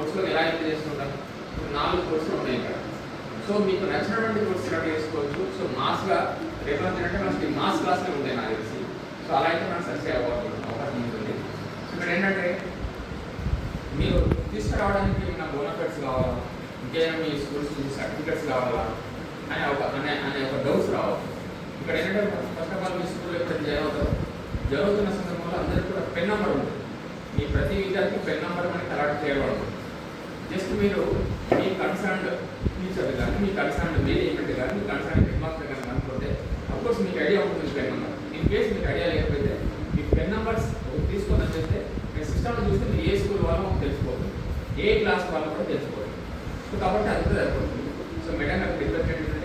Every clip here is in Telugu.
కోర్సులో ఎలా ఎంజాయ్ చేస్తుంటాం? 4 కోర్సులు ఉన్నాయి ఇక్కడ. సో మీకు నచ్చినటువంటి కోర్సు సెలెక్ట్ చేసుకోవచ్చు. సో మాస్గా రేపు అంటే మనకి మాస్ క్లాస్లో ఉంటాయి నాకు తెలిసి. సో అలా అయితే మనం సక్సెస్ అవకాశం ఉంటుంది. సో ఇక్కడ ఏంటంటే మీరు తీసుకురావడానికి ఏమైనా బోనఫైడ్స్ కావాలా, ఇంకేమైనా మీ స్కూల్స్ నుంచి సర్టిఫికెట్స్ కావాలా అనే ఒక డౌట్స్ రావాలి. ఇక్కడ ఏంటంటే ఫస్ట్ ఆఫ్ ఆల్ మీ స్కూల్లో ఎప్పుడైతే జరుగుతున్న సందర్భంలో అందరికీ కూడా పెన్ నెంబర్ ఉంటుంది. మీ ప్రతి విద్యార్థికి పెన్ నెంబర్ మనకి అలాట్ చేయబడుతుంది. జస్ట్ మీరు మీ కన్సర్న్డ్ టీచర్ కానీ, మీ కన్సర్న్డ్ మేనేజ్మెంట్ కానీ, మీ కన్సర్న్డ్ హెడ్ మాస్టర్ కానీ అనుకుంటే అఫ్కోర్స్ మీకు ఐడియా ఉంటుంది పెన్ నెంబర్. ఇన్ కేసు మీకు ఐడియా లేకపోతే మీ పెన్ నెంబర్స్ తీసుకొని వచ్చేస్తే మీ సిస్టమ్లో చూస్తే మీరు ఏ స్కూల్ వాళ్ళో మాకు తెలిసిపోతుంది, ఏ క్లాస్ వాళ్ళో కూడా తెలిసిపోతుంది. సో కాబట్టి అది కూడా సరిపోతుంది. సో మేడం నాకు రిక్వెస్ట్ ఏంటంటే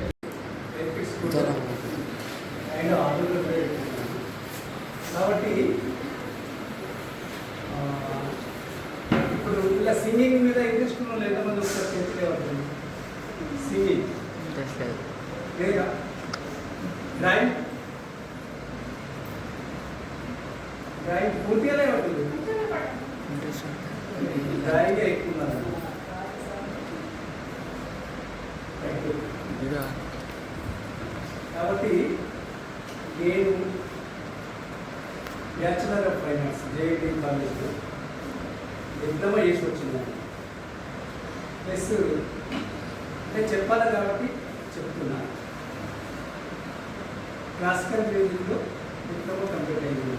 కాబట్టి ఇప్పుడు ఇలా సింగింగ్ మీద ఇంట్రెస్ట్ ఉన్న వాళ్ళు ఎంతమంది ఒకసారి చేతిలేవారు? సింగింగ్ లేదా డ్రాయింగ్ పూర్తిగా లేవట్లేదు, డ్రాయింగ్ ఎక్కువ. కాబట్టి నేను బ్యాచులర్ ఆఫ్ ఫైన్ ఆర్ట్స్ జేఐటీ కాలేజ్లో డిప్లొమా చేసి వచ్చిందాను. ప్లస్ నేను చెప్పాలి కాబట్టి చెప్తున్నా, క్లాసికల్ మ్యూజిక్లో డిప్లొమా కంప్లీట్ అయింది.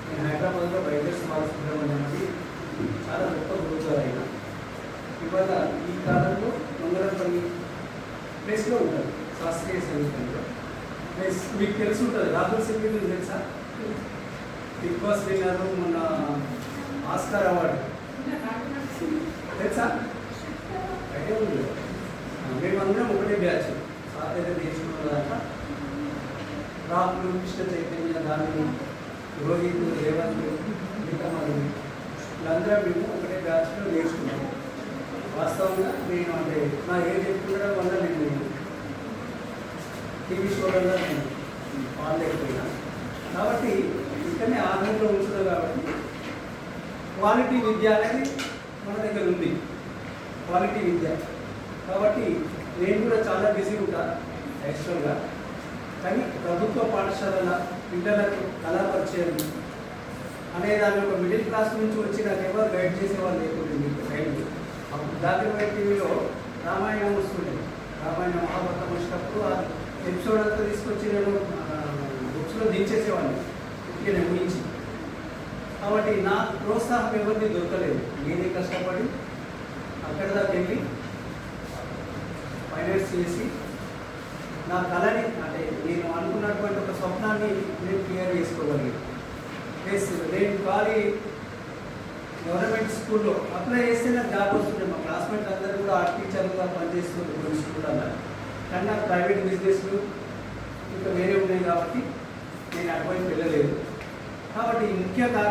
నేను హైదరాబాద్లో వైద్య స్మారక సుబ్రహ్మణ్యం అనేది చాలా గొప్ప గురువుగారు అయినా ఇవాళ ఈ కాలంలో మంగళపల్లి ప్లేస్లో ఉంటారు శాస్త్రీయ సంగీతంలో. ప్లస్ మీకు తెలిసి ఉంటుంది రాహుల్ సింగ్ మీకు తెలుసా? బిగ్ బాస్ విన్నరు, మొన్న ఆస్కార్ అవార్డు తెలుసా? అయితే ఉంది. మేమందరం ఒకటే బ్యాచ్. సార్ దగ్గర నేర్చుకున్న దాకా రాహుల్, కృష్ణ చైతన్య, దాని రోహిత్, రేవంత్, మిగతామారు వీళ్ళందరూ మేము ఒకటే బ్యాచ్లో నేర్చుకున్నాము. వాస్తవంగా నేను అంటే నా ఏజ్ చెప్పుకోవడం వల్ల నేను టీవీ షోలలో నేను పాల్గొకపోయినా కాబట్టి ఇక్కడనే ఆధారంలో ఉంటున్నాను. కాబట్టి క్వాలిటీ విద్య అనేది మన దగ్గర ఉంది, క్వాలిటీ విద్య. కాబట్టి నేను కూడా చాలా బిజీ ఉంటాను యాక్చువల్గా. కానీ ప్రభుత్వ పాఠశాలల పిల్లలకు కళా పరిచయం అనే దాన్ని ఒక మిడిల్ క్లాస్ నుంచి వచ్చి నాకు ఎవరు గైడ్ చేసేవాళ్ళు లేకుండా మీకు టైంలో అప్పుడు జాతీయ టీవీలో రామాయణం వస్తుండే, రామాయణ మహాభారతం వచ్చినప్పుడు ఆ ఎపిసోడ్ అంతా తీసుకొచ్చి నేను బుక్స్లో దించేసేవాడిని నేను ఊహించి. కాబట్టి నా ప్రోత్సాహం ఎవరిని దొరకలేదు. నేనే కష్టపడి అక్కడ దాకా వెళ్ళి ఫైనాన్స్ చేసి నా కళని అంటే నేను అనుకున్నటువంటి ఒక స్వప్నాన్ని నేను క్లియర్ చేసుకోగలిగాను. ప్లస్ నేను ఖాళీ గవర్నమెంట్ స్కూల్లో అప్లై చేస్తే నాకు జాబ్ వస్తుండే. మా క్లాస్మేట్ అందరూ కూడా ఆర్ట్ టీచర్గా పనిచేస్తుండే కొన్ని స్కూళ్ళల్లో. కానీ నాకు ప్రైవేట్ బిజినెస్లు ఇంకా వేరే ఉన్నాయి కాబట్టి నేను అటువైపు వెళ్ళలేదు. కాబట్టి ముఖ్యంగా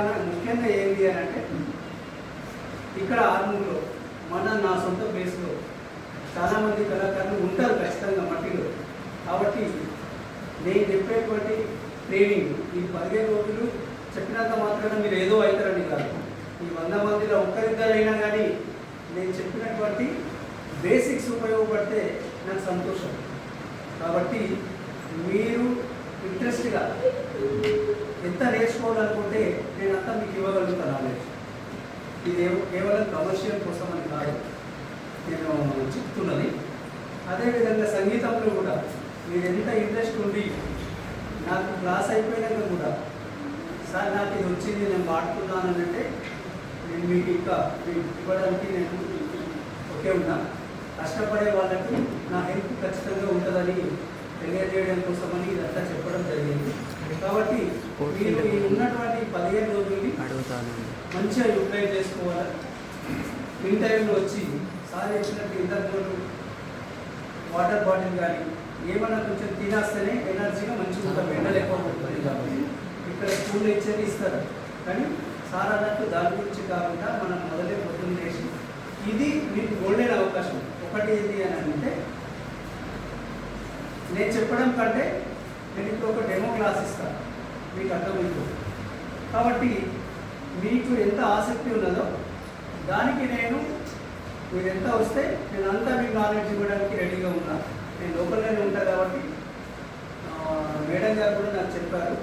ఏంటి అని అంటే ఇక్కడ ఆర్మూర్లో నా సొంత ప్లేస్లో చాలామంది కళాకారులు ఉంటారు ఖచ్చితంగా మట్టిలో. కాబట్టి నేను చెప్పేటువంటి ట్రైనింగ్ ఈ 15 రోజులు చెప్పినంత మాత్రాన మీరు ఏదో అవుతారని కాదు. ఈ 100 మందిలో ఒక్కరిద్దరైనా కానీ నేను చెప్పినటువంటి బేసిక్స్ ఉపయోగపడితే నాకు సంతోషం. కాబట్టి మీరు ఇంట్రెస్ట్గా ఎంత నేర్చుకోవాలనుకుంటే నేను అంతా మీకు ఇవ్వగలుగుతాను నాలెడ్జ్. ఇది కేవలం కమర్షియల్ కోసం అని కాదు నేను చెప్తున్నది. అదేవిధంగా సంగీతంలో కూడా మీరు ఎంత ఇంట్రెస్ట్ ఉండి నాకు క్లాస్ అయిపోయినాక కూడా సార్ నాకు ఇది వచ్చింది నేను పాడుతున్నాను అంటే నేను మీకు ఇంకా ఇవ్వడానికి నేను ఒకే ఉన్నా. కష్టపడే వాళ్ళకి నా హెల్ప్ ఖచ్చితంగా ఉంటుందని తెలియజేయడం కోసమని ఇదంతా చెప్పడం జరిగింది. కాబట్టి మీరు ఈ ఉన్నటువంటి 15 రోజుల్ని మంచిగా యూటిలైజ్ చేసుకోవాలి. ఇన్ టైంలో వచ్చి సార్ చెప్పినట్టు ఇంతకు వాటర్ బాటిల్ కానీ ఏమన్నా కొంచెం తినేస్తేనే ఎనర్జీగా మంచిగా ఉంటాం. ఎండలు ఎక్కువ ఉంటుంది కాబట్టి ఇక్కడ స్కూల్లో ఇచ్చేది ఇస్తారు. కానీ సార్ అన్నట్టు దాని గురించి కాకుండా మనం మొదలే పొద్దున్న చేసి ఇది మీకు గోల్డెన్ అవకాశం. ఒకటి ఏంటి అని అంటే నేను చెప్పడం కంటే నేను ఇప్పుడు ఒక డెమో క్లాస్ ఇస్తాను, మీకు అర్థమైపోతుంది. కాబట్టి మీకు ఎంత ఆసక్తి ఉన్నదో దానికి నేను మీరు ఎంత వస్తే నేను అంతా మీకు నాలెడ్జ్ ఇవ్వడానికి రెడీగా ఉన్నా. నేను లోకల్లోనే ఉంటాను కాబట్టి మేడం గారు కూడా నాకు చెప్పారు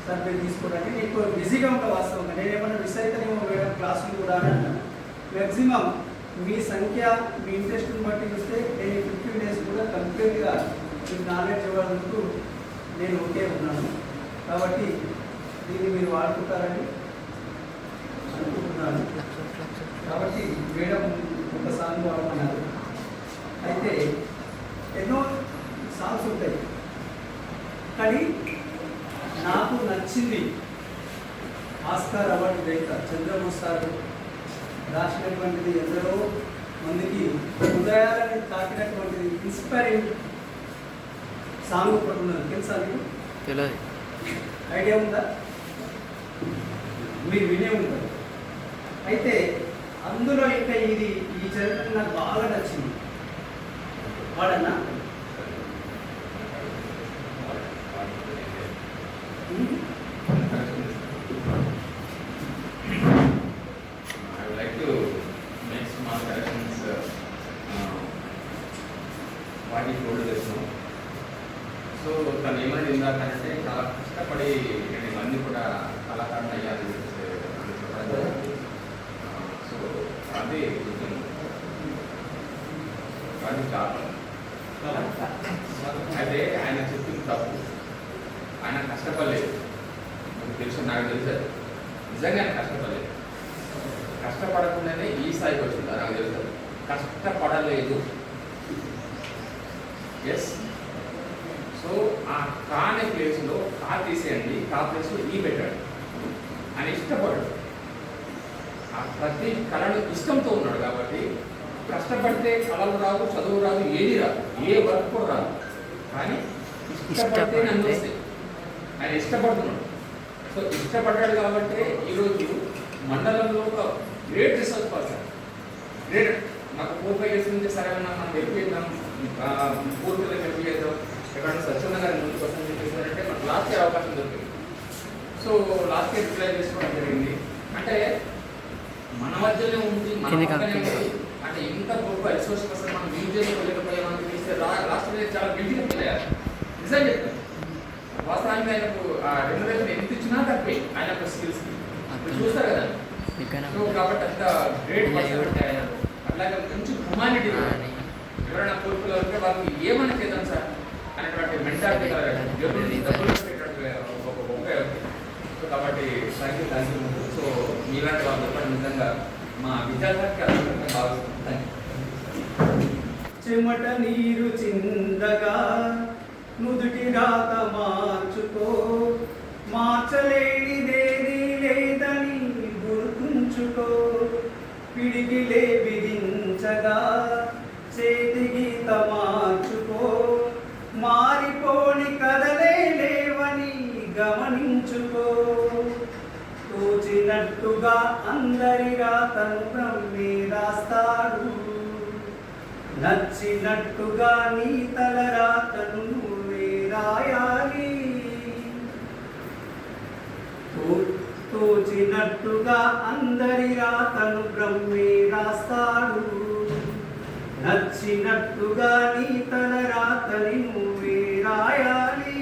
సార్ మీరు తీసుకోవడానికి. నీకు బిజీగా ఉంటా వాస్తవంగా, నేను ఏమన్నా మిస్ అవుతానేమో మేడం క్లాసులు కూడా అని అన్నాను. మ్యాక్సిమం మీ సంఖ్య మీ ఇంట్రెస్ట్ని బట్టి చూస్తే నేను 15 days కూడా కంప్లీట్గా మీకు నాలెడ్జ్ ఇవ్వడానికి నేను ఓకే ఉన్నాను. కాబట్టి దీన్ని మీరు వాడుకుంటారని అనుకుంటున్నాను. కాబట్టి మేడం ఒక సాంగ్ వాడుకున్నారు. అయితే ఎన్నో సాంగ్స్ ఉంటాయి, కానీ నాకు నచ్చింది ఆస్కార్ అవార్డు గ్రహీత చంద్రబోస్ సార్ రాసినటువంటిది, ఎందరో మందికి హృదయాలని తాకినటువంటిది ఇన్స్పైరింగ్ సాంగ్ ఒకటి ఉన్నది. తెలుసా మీకు? తెలియదు. ఐడియా ఉందా? మీరు వినే ఉంటారు. అయితే అందులో ఇంకా ఈ చరిత్ర నాకు బాగా నచ్చింది. వాడన్నా I would like to make small corrections. What he told us now. So తను ఏమైనా ఇందాకంటే చాలా కష్టపడి నేను ఇవన్నీ కూడా కళాకారులు అయ్యాలి సో అది కొంచెం అది కాదు. అయితే ఆయన చెప్పింది తప్పు. ఆయన కష్టపడలేదు, నాకు తెలుసు, నాకు తెలుసు నిజంగా ఆయన కష్టపడలేదు. కష్టపడకుండానే ఈ స్థాయికి వచ్చిందా నాకు తెలుసు. కష్టపడలేదు. ఎస్. సో ఆ కానే ప్లేస్లో కా తీసేయండి, కా ప్లేస్లో ఈ పెట్టాడు. ఆయన ఇష్టపడ్డాడు, ఆ ప్రతి కళను ఇష్టంతో ఉన్నాడు. కాబట్టి కష్టపడితే కళలు రాదు, చదువు రాదు, ఏది రాదు, ఏ వర్క్ కూడా రాదు. కానీ ఇష్టపడితే నన్ను వస్తాయి. ఆయన ఇష్టపడుతున్నాడు. సో ఇష్టపడ్డాడు కాబట్టి ఈరోజు మండలంలో ఒక గ్రేట్ రిసర్చ్ పర్సన్. గ్రేట్. నాకు 4-5 years నుంచి సరే మనం హెల్ప్ చేద్దాం, పూర్తిగా హెల్ప్ చేద్దాం, ఎక్కడైనా సత్యన్న గారి ముందు కోసం చెప్పేసారంటే మనకు లాస్ట్ ఇయర్ అవకాశం దొరికింది. సో లాస్ట్ ఇయర్ రిప్లై చేసుకోవడం జరిగింది. అంటే మన మధ్యలో ఉంది, మన పక్కనే ఉంది. అంటే ఇంత గొప్ప రిసోర్స్ పర్సన్ మనం యూజ్ చేసుకోలేకపోయామని తెలిస్తే లాస్ట్ ఇయర్ చాలా గిల్టీగా ఫీల్ అయ్యారు. నిజం చెప్తాను. వాస్తవానికి ఆయనకు రెమ్యునరేషన్ ఎంత ఇచ్చినా తప్పే ఆయన యొక్క స్కిల్స్కి. చూస్తారు కదా. సో కాబట్టి అంత గ్రేట్ పర్సన్ అంటే ఆయన. అట్లాగే కొంచెం హ్యుమానిటీ, ఎవరైనా కోర్టులో ఉంటే వాళ్ళకి ఏమైనా చేద్దాం సార్ అనేటువంటి మెంటాలిటీ ఒక గొప్ప. సో కాబట్టి థ్యాంక్ యూ. సో మీలాంటి వాళ్ళు చెప్పండి, నిజంగా మా విద్యార్థికి అద్భుతంగా భావిస్తుంది. Thank you. చెమట నీరు చిందగా నుదుటి రాత మార్చుకో, మార్చలేనిదేది లేదని గుర్తుంచుకో. పిడికిలే విధించగా చేతి గీత మార్చుకో, మారిపోని కదలే లేవని గమనించుకో. తోచినట్టుగా అందరి రాతను బ్రహ్మే రాస్తాడు, నచ్చినట్టుగా నీ తల రాతను నువ్వే రాయాలి. తోచినట్టుగా అందరి రాతను బ్రహ్మే రాస్తాడు, నచ్చినట్టుగా నీ తల రాతని నువ్వే రాయాలి.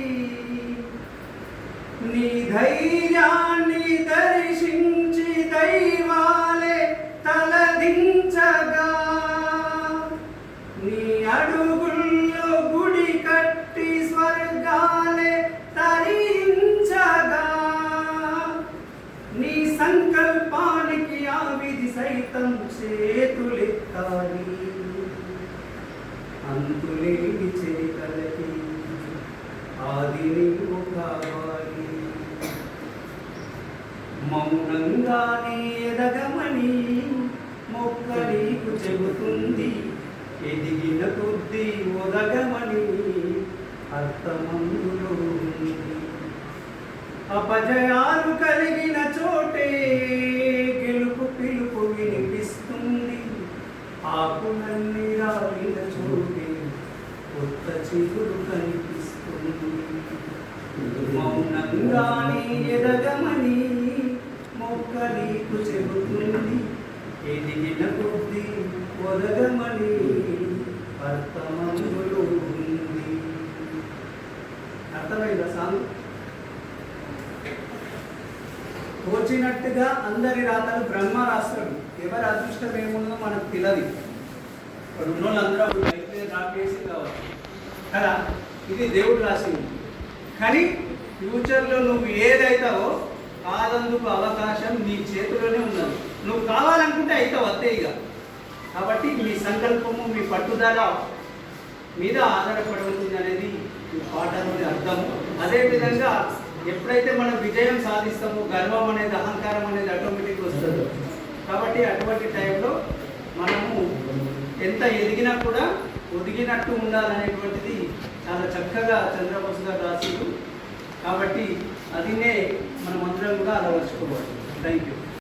నీ ధైర్యాన్ని దర్శించి దైవాలే తలదించగా, నీ అడుగుల్లో గుడి కట్టి స్వర్గాలే తరించగా, నీ సంకల్పానికి ఆ విధి సైతం చేతులెత్తాలి. అంతులేని చేతలకి ఆది నీవు కావాలి. మౌనంగానే ఎదగమని మొక్క నీకు చెబుతుంది, ఎదిగిన కొద్దీ ఒదగమని అర్థమందులో ఉంది. అపజయాలు కలిగిన చోటే గెలుపు పిలుపు వినిపిస్తుంది, ఆకులన్నీ రాలిన చోటే కొత్త చిగురు కనిపిస్తుంది. మౌనంగానే ఎదగమని మొక్క నీకు చెబుతుంది, ఎదిగిన కొద్ది ఒదగమని అర్థమందులో ఉంది. అర్థమైందా సాంగ్? తోచినట్టుగా అందరి రాతలు బ్రహ్మ రాస్తాడు. ఎవరి అదృష్టం ఏముందో మనకు తెలియదు. ఇప్పుడు ఉన్న వాళ్ళందరూ బయట రాకేసి కావాలి కదా, ఇది దేవుడు రాసింది. కానీ ఫ్యూచర్లో నువ్వు ఏదైతావో కాదందుకు అవకాశం నీ చేతిలోనే ఉన్నది. నువ్వు కావాలనుకుంటే అవుతావు అంతే ఇక. కాబట్టి మీ సంకల్పము, మీ పట్టుదల మీద ఆధారపడి ఉంటుంది అనేది ఈ పాటలోని అర్థము. అదేవిధంగా ఎప్పుడైతే మనం విజయం సాధిస్తామో గర్వం అనేది, అహంకారం అనేది ఆటోమేటిక్గా వస్తుంది. కాబట్టి అటువంటి టైంలో మనము ఎంత ఎదిగినా కూడా ఒదిగినట్టు ఉండాలనేటువంటిది చాలా చక్కగా చంద్రబోస్ గారు రాసిండు. కాబట్టి అదినే మనం అందరం కూడా అలవర్చుకోవాలి. Thank you.